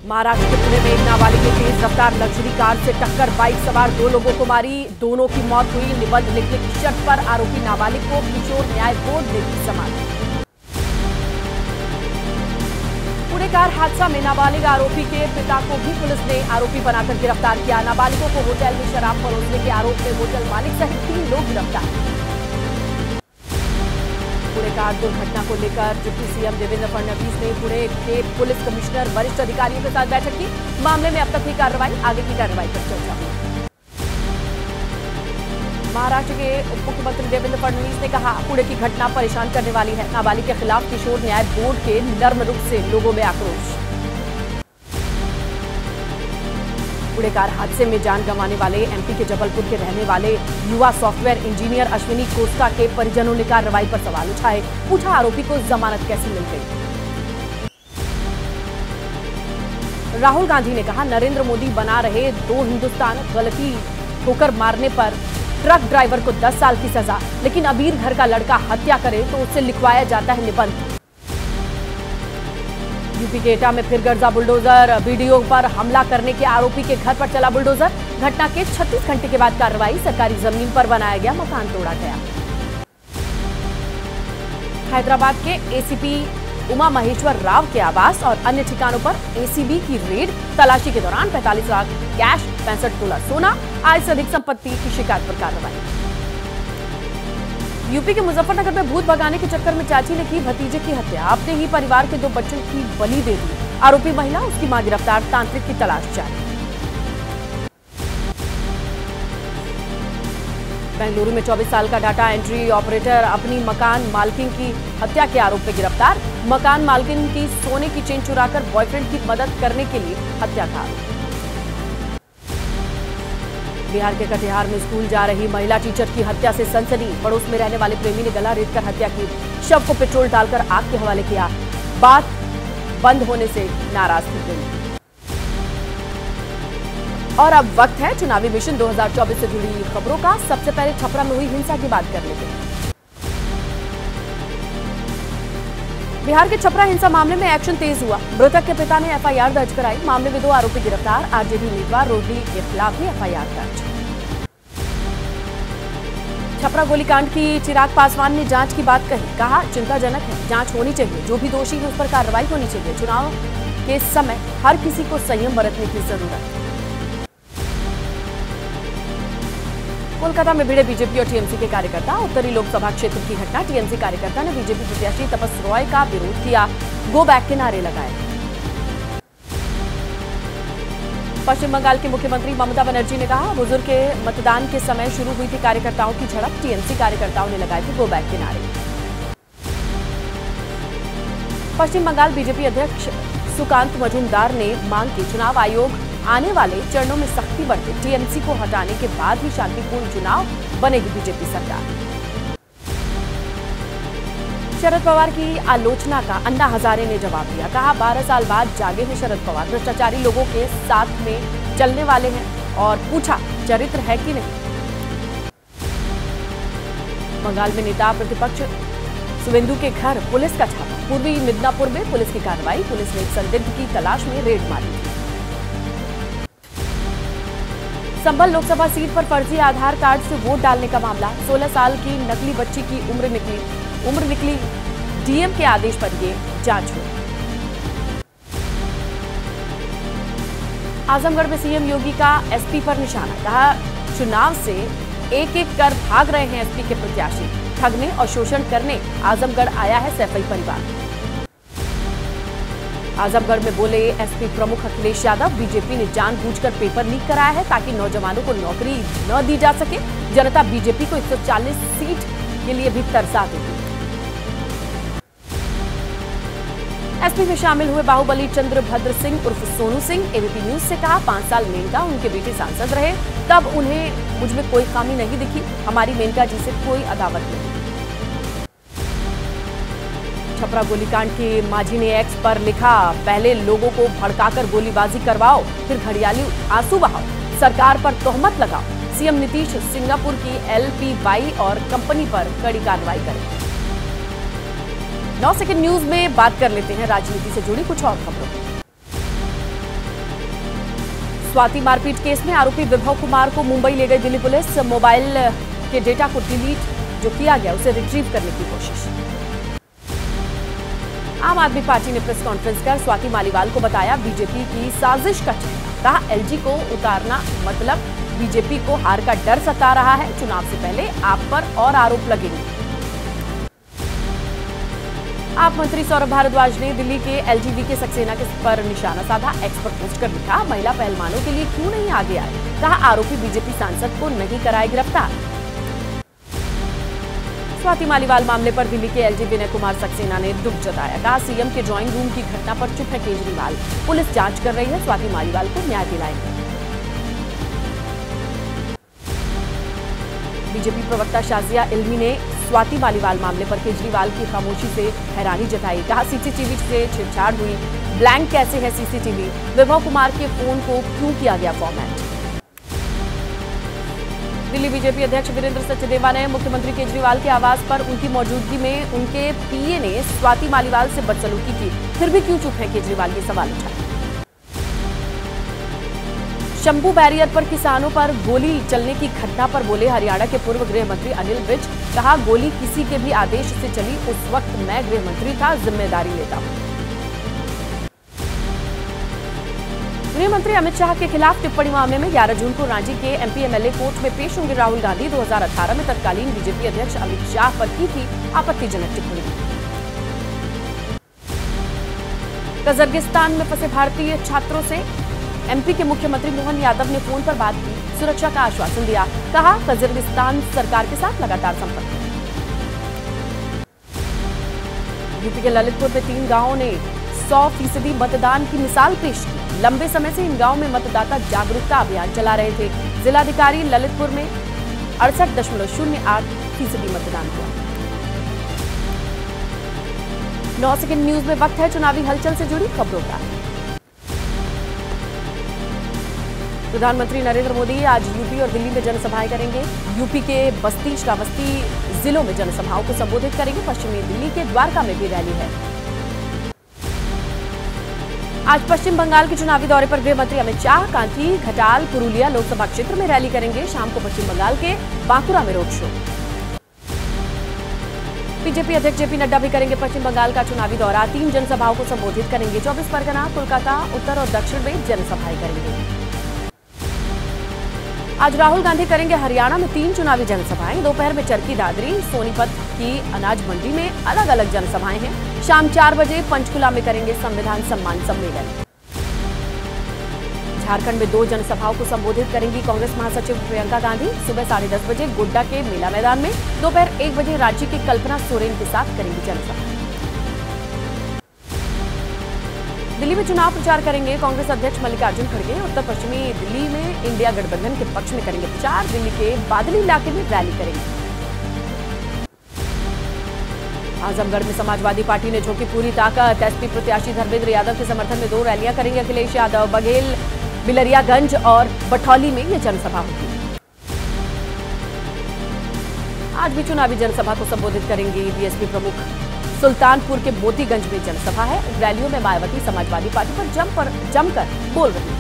महाराष्ट्र के पुणे में एक नाबालिग ने तेज रफ्तार लग्जरी कार से टक्कर, बाइक सवार 2 लोगों को मारी, दोनों की मौत हुई। निबंध लिखने की शर्त पर आरोपी नाबालिग को किशोर न्याय बोर्ड ने दी जमानत। पुणे कार हादसा में नाबालिग आरोपी के पिता को भी पुलिस ने आरोपी बनाकर गिरफ्तार किया। नाबालिगों को होटल में शराब परोसने के आरोप में होटल मालिक सहित 3 लोग गिरफ्तार। पुणे कार दुर्घटना को लेकर डिप्टी सीएम देवेंद्र फडणवीस ने पुणे के पुलिस कमिश्नर वरिष्ठ अधिकारियों के साथ बैठक की। मामले में अब तक की कार्रवाई, आगे की कार्रवाई पर चर्चा हुई। महाराष्ट्र के उप मुख्यमंत्री देवेंद्र फडणवीस ने कहा, पुणे की घटना परेशान करने वाली है। नाबालिग के खिलाफ किशोर न्याय बोर्ड के नर्म रुख से लोगों में आक्रोश। पुणे कार हादसे में जान गंवाने वाले एमपी के जबलपुर के रहने वाले युवा सॉफ्टवेयर इंजीनियर अश्विनी कोस्टा के परिजनों ने कार्रवाई पर सवाल उठाए। पूछा, आरोपी को जमानत कैसे मिल गई। राहुल गांधी ने कहा, नरेंद्र मोदी बना रहे 2 हिंदुस्तान, गलती ठोकर मारने पर ट्रक ड्राइवर को 10 साल की सजा, लेकिन अबीर घर का लड़का हत्या करे तो उससे लिखवाया जाता है निबंध। यूपी के एटा में फिर गर्जा बुलडोजर, बीडीओ पर हमला करने के आरोपी के घर पर चला बुलडोजर। घटना के 36 घंटे के बाद कार्रवाई, सरकारी जमीन पर बनाया गया मकान तोड़ा गया। हैदराबाद के एसीपी उमा महेश्वर राव के आवास और अन्य ठिकानों पर एसीबी की रेड, तलाशी के दौरान 45 लाख कैश, 65 तोला सोना, आय से अधिक संपत्ति की शिकायत पर कार्रवाई। यूपी के मुजफ्फरनगर में भूत भगाने के चक्कर में चाची ने की भतीजे की हत्या, अपने ही परिवार के 2 बच्चों की बलि दे दी। आरोपी महिला, उसकी मां गिरफ्तार, तांत्रिक की तलाश जारी। बेंगलुरु में 24 साल का डाटा एंट्री ऑपरेटर अपनी मकान मालकिन की हत्या के आरोप में गिरफ्तार। मकान मालकिन की सोने की चेन चुराकर बॉयफ्रेंड की मदद करने के लिए हत्या का आरोप। बिहार के कटिहार में स्कूल जा रही महिला टीचर की हत्या से सनसनी, पड़ोस में रहने वाले प्रेमी ने गला रेत कर हत्या की, शव को पेट्रोल डालकर आग के हवाले किया। बात बंद होने से नाराज थी प्रेमी। और अब वक्त है चुनावी मिशन 2024 से जुड़ी खबरों का। सबसे पहले छपरा में हुई हिंसा की बात कर लेते हैं। बिहार के छपरा हिंसा मामले में एक्शन तेज हुआ। मृतक के पिता ने एफआईआर दर्ज कराई। मामले में 2 आरोपी गिरफ्तार। आरजेडी उम्मीदवार रोहिणी के खिलाफ भी एफआईआर दर्ज। छपरा गोलीकांड की चिराग पासवान ने जांच की बात कही। कहा, चिंताजनक है, जांच होनी चाहिए, जो भी दोषी है उस पर कार्रवाई होनी चाहिए। चुनाव के समय हर किसी को संयम बरतने की जरूरत है। कोलकाता में भिड़े बीजेपी और टीएमसी के कार्यकर्ता। उत्तरी लोकसभा क्षेत्र की घटना, टीएमसी कार्यकर्ता ने बीजेपी प्रत्याशी तपस रॉय का विरोध किया, गो बैक के नारे लगाए। पश्चिम बंगाल की मुख्यमंत्री ममता बनर्जी ने कहा, बुजुर्ग के मतदान के समय शुरू हुई थी कार्यकर्ताओं की झड़प, टीएमसी कार्यकर्ताओं ने लगाए थे गो बैक के नारे। पश्चिम बंगाल बीजेपी अध्यक्ष सुकांत मजूमदार ने मांग की, चुनाव आयोग आने वाले चरणों में सख्ती बरते, टीएमसी को हटाने के बाद ही शांतिपूर्ण चुनाव, बनेगी बीजेपी सरकार। शरद पवार की आलोचना का अन्ना हजारे ने जवाब दिया। कहा, 12 साल बाद जागे हैं शरद पवार, भ्रष्टाचारी लोगों के साथ में चलने वाले हैं। और पूछा, चरित्र है कि नहीं। बंगाल में नेता प्रतिपक्ष शुवेंदु के घर पुलिस का छापा। पूर्वी मिदनापुर में पुलिस की कार्रवाई। पुलिस ने एक संदिग्ध की तलाश में रेड मारी थी। संभल लोकसभा सीट पर फर्जी आधार कार्ड से वोट डालने का मामला। 16 साल की नकली बच्ची की उम्र निकली। डीएम के आदेश पर ये जांच हुई। आजमगढ़ में सीएम योगी का एसपी पर निशाना। कहा, चुनाव से एक-एक कर भाग रहे हैं एसपी के प्रत्याशी। ठगने और शोषण करने आजमगढ़ आया है सैफई परिवार। आजमगढ़ में बोले एसपी प्रमुख अखिलेश यादव, बीजेपी ने जानबूझकर पेपर लीक कराया है ताकि नौजवानों को नौकरी न दी जा सके। जनता बीजेपी को 140 सीट के लिए भी तरसा देगी। एसपी में शामिल हुए बाहुबली चंद्रभद्र सिंह उर्फ सोनू सिंह एबीपी न्यूज से कहा, 5 साल मेनका उनके बेटे सांसद रहे, तब उन्हें मुझमें कोई खामी नहीं दिखी। हमारी मेनका जी से कोई अदावत नहीं। छपरा गोलीकांड के मांझी ने एक्स पर लिखा, पहले लोगों को भड़काकर गोलीबाजी करवाओ, फिर घड़ियाली आंसू बहाओ, सरकार पर तोहमत लगाओ। सीएम नीतीश सिंगापुर की एलपीवाई और कंपनी पर कड़ी कार्रवाई करें। 9 सेकंड न्यूज में बात कर लेते हैं राजनीति से जुड़ी कुछ और खबरों। स्वाति मारपीट केस में आरोपी विभव कुमार को मुंबई ले गई दिल्ली पुलिस। मोबाइल के डेटा को डिलीट जो किया गया उसे रिट्रीव करने की कोशिश। आम आदमी पार्टी ने प्रेस कॉन्फ्रेंस कर स्वाति मालीवाल को बताया बीजेपी की साजिश का चेहरा। कहा एलजी को उतारना मतलब बीजेपी को हार का डर सता रहा है। चुनाव से पहले आप पर और आरोप लगेंगे। आप मंत्री सौरभ भारद्वाज ने दिल्ली के एलजीबी के सक्सेना के पर निशाना साधा। एक्स पर पोस्ट कर लिखा महिला पहलवानों के लिए क्यों नहीं आगे आए। कहा आरोपी बीजेपी सांसद को नहीं कराए गिरफ्तार। स्वाति मालीवाल मामले पर दिल्ली के एलजी विनय कुमार सक्सेना ने दुख जताया। कहा सीएम के ड्राइंग रूम की घटना पर चुप है केजरीवाल। पुलिस जांच कर रही है, स्वाति मालीवाल को न्याय दिलाएंगे। बीजेपी प्रवक्ता शाजिया इल्मी ने स्वाति मालीवाल मामले पर केजरीवाल की खामोशी से हैरानी जताई। कहा सीसीटीवी से छेड़छाड़ हुई, ब्लैंक कैसे है सीसीटीवी। विभव कुमार के फोन को क्यों किया गया फॉर्मेट। दिल्ली बीजेपी अध्यक्ष वीरेंद्र सचदेवा ने मुख्यमंत्री केजरीवाल के आवास पर उनकी मौजूदगी में उनके पीए ने स्वाति मालीवाल से बदसलूकी की, फिर भी क्यों चुप है केजरीवाल के सवाल उठाए। शंभू बैरियर पर किसानों पर गोली चलने की घटना पर बोले हरियाणा के पूर्व गृह मंत्री अनिल विज। कहा गोली किसी के भी आदेश से चली, उस वक्त मैं गृह मंत्री था, जिम्मेदारी लेता हूं। गृह मंत्री अमित शाह के खिलाफ टिप्पणी मामले में 11 जून को रांची के एमपी एमएलए कोर्ट में पेश होंगे राहुल गांधी। 2018 में तत्कालीन बीजेपी अध्यक्ष अमित शाह पर की थी आपत्तिजनक टिप्पणी। कजाकिस्तान में फंसे भारतीय छात्रों से एमपी के मुख्यमंत्री मोहन यादव ने फोन पर बात की, सुरक्षा का आश्वासन दिया। कहा कजाकिस्तान सरकार के साथ लगातार संपर्क है। यूपी के ललितपुर में 3 गांवों ने 100% मतदान की मिसाल पेश की। लंबे समय से इन गांवों में मतदाता जागरूकता अभियान चला रहे थे। जिलाधिकारी ललितपुर में 68.08% मतदान हुआ। 9 सेकंड न्यूज में वक्त है चुनावी हलचल से जुड़ी खबरों का। प्रधानमंत्री नरेंद्र मोदी आज यूपी और दिल्ली में जनसभाएं करेंगे। यूपी के बस्ती, श्रावस्ती जिलों में जनसभाओं को संबोधित करेंगे। पश्चिमी दिल्ली के द्वारका में भी रैली है। आज पश्चिम बंगाल के चुनावी दौरे पर गृह मंत्री अमित शाह कांची, घटाल, पुरुलिया लोकसभा क्षेत्र में रैली करेंगे। शाम को पश्चिम बंगाल के बांकुरा में रोड शो। बीजेपी अध्यक्ष जेपी नड्डा भी करेंगे पश्चिम बंगाल का चुनावी दौरा। 3 जनसभाओं को संबोधित करेंगे। 24 परगना, कोलकाता, उत्तर और दक्षिण में जनसभाएं करेंगे। आज राहुल गांधी करेंगे हरियाणा में 3 चुनावी जनसभाएं। दोपहर में चरखी दादरी, सोनीपत की अनाज मंडी में अलग अलग जनसभाएं हैं। शाम 4 बजे पंचकुला में करेंगे संविधान सम्मान सम्मेलन। झारखंड में 2 जनसभाओं को संबोधित करेंगी कांग्रेस महासचिव प्रियंका गांधी। सुबह 10:30 बजे गोड्डा के मेला मैदान में, दोपहर 1 बजे रांची के कल्पना सोरेन के साथ करेंगी जनसभा। दिल्ली में चुनाव प्रचार करेंगे कांग्रेस अध्यक्ष मल्लिकार्जुन खड़गे। उत्तर पश्चिमी दिल्ली में इंडिया गठबंधन के पक्ष में करेंगे प्रचार। दिल्ली के बादली इलाके में रैली करेंगे। आजमगढ़ में समाजवादी पार्टी ने झोंकी पूरी ताकत। एसपी प्रत्याशी धर्मेंद्र यादव के समर्थन में 2 रैलियां करेंगे अखिलेश यादव। बघेल, बिलरियागंज और बठौली में ये जनसभा होगी। आज भी चुनावी जनसभा को संबोधित करेंगे बीएसपी प्रमुख। सुल्तानपुर के मोतीगंज में जनसभा है। रैलियों में मायावती समाजवादी पार्टी पर जमकर बोल रही है।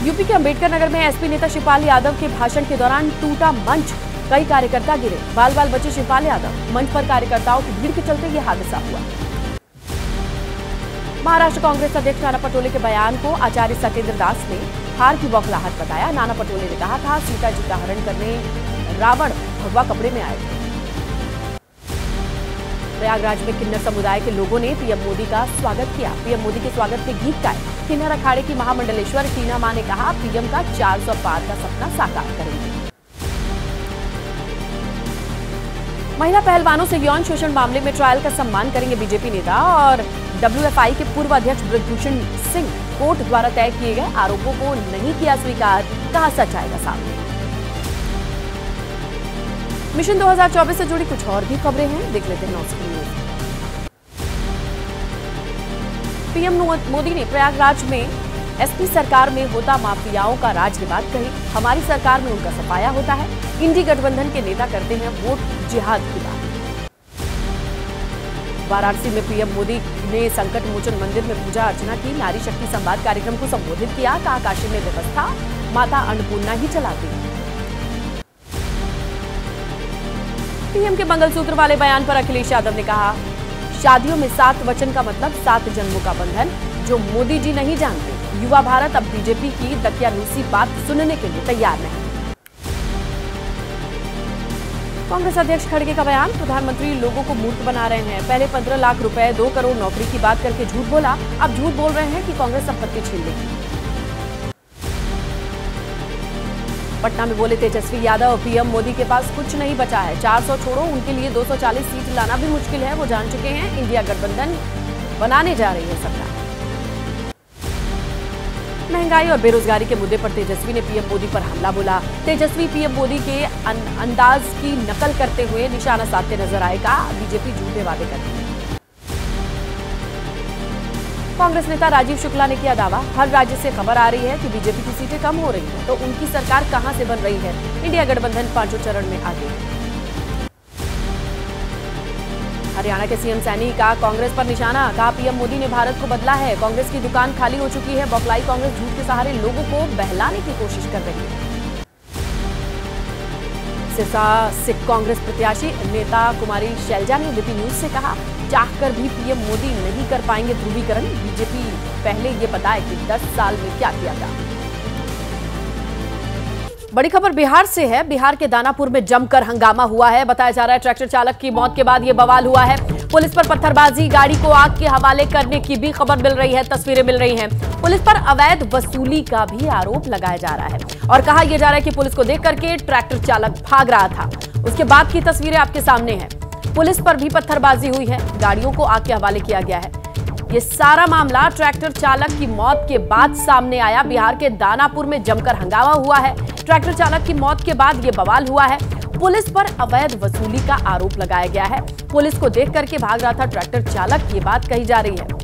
यूपी के अंबेडकर नगर में एसपी नेता शिवपाल यादव के भाषण के दौरान टूटा मंच, कई कार्यकर्ता गिरे, बाल बाल बचे शिवपाल यादव। मंच पर कार्यकर्ताओं की भीड़ के चलते यह हादसा हुआ। महाराष्ट्र कांग्रेस अध्यक्ष नाना पटोले के बयान को आचार्य सत्येंद्र दास ने हार की बौखलाहट बताया। नाना पटोले ने कहा था सीता जी का हरण करने रावण भगवा कपड़े में आए थे। प्रयागराज में किन्नर समुदाय के लोगों ने पीएम मोदी का स्वागत किया। पीएम मोदी के स्वागत के गीत गाए। किन्नर अखाड़े की महामंडलेश्वर टीना मां ने कहा पीएम का 400 पार का सपना साकार करेंगे। महिला पहलवानों से यौन शोषण मामले में ट्रायल का सम्मान करेंगे बीजेपी नेता और डब्ल्यूएफआई के पूर्व अध्यक्ष ब्रजभूषण सिंह। कोर्ट द्वारा तय किए गए आरोपों को नहीं किया स्वीकार, कहा सच आएगा सामने। मिशन 2024 से जुड़ी कुछ और भी खबरें हैं, देख लेते हैं 9 सेकंड न्यूज। पीएम मोदी ने प्रयागराज में एसपी सरकार में होता माफियाओं का राज की बात कही। हमारी सरकार में उनका सफाया होता है। इंडी गठबंधन के नेता करते हैं वोट जिहाद की बात। वाराणसी में पीएम मोदी ने संकट मोचन मंदिर में पूजा अर्चना की। नारी शक्ति संवाद कार्यक्रम को संबोधित किया। कहा काशी में व्यवस्था माता अन्नपूर्णा ही चलाती है। पीएम के मंगलसूत्र वाले बयान पर अखिलेश यादव ने कहा, शादियों में 7 वचन का मतलब 7 जन्मों का बंधन, जो मोदी जी नहीं जानते। युवा भारत अब बीजेपी की दकियानूसी बात सुनने के लिए तैयार नहीं। कांग्रेस अध्यक्ष खड़गे का बयान, प्रधानमंत्री लोगों को मूर्ख बना रहे हैं। पहले 15 लाख रुपए 2 करोड़ नौकरी की बात करके झूठ बोला, अब झूठ बोल रहे हैं कि कांग्रेस संपत्ति छीन लेगी। पटना में बोले तेजस्वी यादव, पीएम मोदी के पास कुछ नहीं बचा है। 400 छोड़ो, उनके लिए 240 सीट लाना भी मुश्किल है। वो जान चुके हैं इंडिया गठबंधन बनाने जा रही है सरकार। महंगाई और बेरोजगारी के मुद्दे पर तेजस्वी ने पीएम मोदी पर हमला बोला। तेजस्वी पीएम मोदी के अंदाज की नकल करते हुए निशाना साधते नजर आए। कहा बीजेपी झूठे वादे करती है। कांग्रेस नेता राजीव शुक्ला ने किया दावा, हर राज्य से खबर आ रही है कि बीजेपी की सीटें कम हो रही हैं, तो उनकी सरकार कहां से बन रही है। इंडिया गठबंधन 5वें चरण में आगे। हरियाणा के सीएम सैनी का कांग्रेस पर निशाना। कहा पीएम मोदी ने भारत को बदला है। कांग्रेस की दुकान खाली हो चुकी है। बौखलाई कांग्रेस झूठ के सहारे लोगों को बहलाने की कोशिश कर रही है। सिरसा सिख कांग्रेस प्रत्याशी नेता कुमारी शैलजा ने एबीपी न्यूज से कहा, चाहकर भी पीएम मोदी नहीं कर पाएंगे ध्रुवीकरण। बीजेपी पहले ये बताए कि 10 साल में क्या किया था। बड़ी खबर बिहार से है। बिहार के दानापुर में जमकर हंगामा हुआ है। बताया जा रहा है ट्रैक्टर चालक की मौत के बाद यह बवाल हुआ है। पुलिस पर पत्थरबाजी, गाड़ी को आग के हवाले करने की भी खबर मिल रही है, तस्वीरें मिल रही हैं। पुलिस पर अवैध वसूली का भी आरोप लगाया जा रहा है और कहा यह जा रहा है कि पुलिस को देख करके ट्रैक्टर चालक भाग रहा था। उसके बाद की तस्वीरें आपके सामने हैं। पुलिस पर भी पत्थरबाजी हुई है, गाड़ियों को आग के हवाले किया गया है। ये सारा मामला ट्रैक्टर चालक की मौत के बाद सामने आया। बिहार के दानापुर में जमकर हंगामा हुआ है। ट्रैक्टर चालक की मौत के बाद ये बवाल हुआ है। पुलिस पर अवैध वसूली का आरोप लगाया गया है। पुलिस को देख करके भाग रहा था ट्रैक्टर चालक, ये बात कही जा रही है।